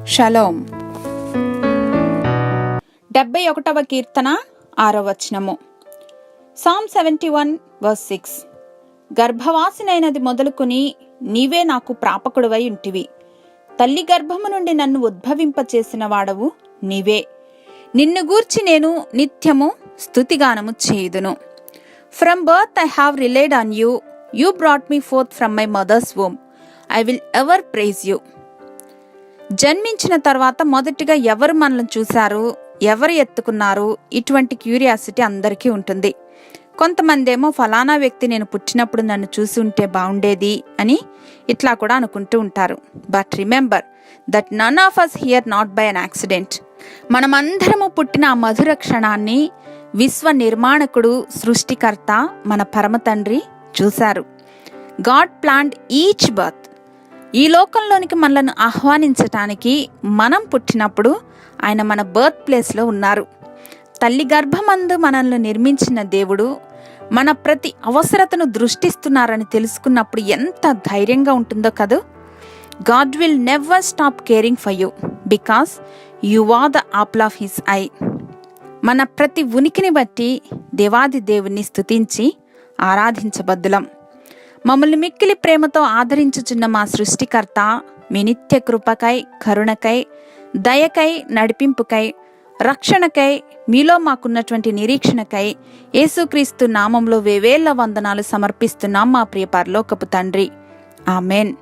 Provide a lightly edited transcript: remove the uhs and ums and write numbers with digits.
Shalom. 71వ కీర్తన 6వ వచనము. Psalm 71 verse 6. గర్భవాసినైనది మొదలుకొని నీవే నాకు ప్రాపకుడివై ఉంటివి. తల్లి గర్భము నుండి నన్ను ఉద్భవింపచేసిన వాడవు నీవే. నిన్ను గూర్చి నేను నిత్యము స్తుతిగానము చేయుదును. From birth I have relied on you. You brought me forth from my mother's womb. I will ever praise you. జన్మించిన తర్వాత మొదటిగా ఎవరు మనల్ని చూశారు, ఎవరు ఎత్తుకున్నారు, ఇటువంటి క్యూరియాసిటీ అందరికీ ఉంటుంది. కొంతమంది ఏమో ఫలానా వ్యక్తి నేను పుట్టినప్పుడు నన్ను చూసి ఉంటే బాగుండేది అని ఇట్లా కూడా అనుకుంటూ ఉంటారు. But remember that none of us here not by an accident. మనమందరము పుట్టిన ఆ మధుర క్షణాన్ని విశ్వ నిర్మాణకుడు, సృష్టికర్త మన పరమ తండ్రి చూశారు. God planned each birth. ఈ లోకంలోనికి మనలను ఆహ్వానించటానికి మనం పుట్టినప్పుడు ఆయన మన బర్త్ ప్లేస్లో ఉన్నారు. తల్లి గర్భమందు మనల్ని నిర్మించిన దేవుడు మన ప్రతి అవసరతను దృష్టిస్తున్నారని తెలుసుకున్నప్పుడు ఎంత ధైర్యంగా ఉంటుందో కదూ. God will never stop caring for you because you are the apple of his eye. మన ప్రతి ఉనికిని బట్టి దేవాది దేవుణ్ణి స్తుతించి ఆరాధించబద్దులం. మమ్మల్ని మిక్కిలి ప్రేమతో ఆదరించుచున్న మా సృష్టికర్త మీ నిత్య కృపకై, కరుణకై, దయకై, నడిపింపుకై, రక్షణకై, మీలో మాకున్నటువంటి నిరీక్షణకై యేసుక్రీస్తు నామంలో వేవేళ్ల వందనాలు సమర్పిస్తున్నాం మా ప్రియ పరలోకపు తండ్రి. ఆమెన్.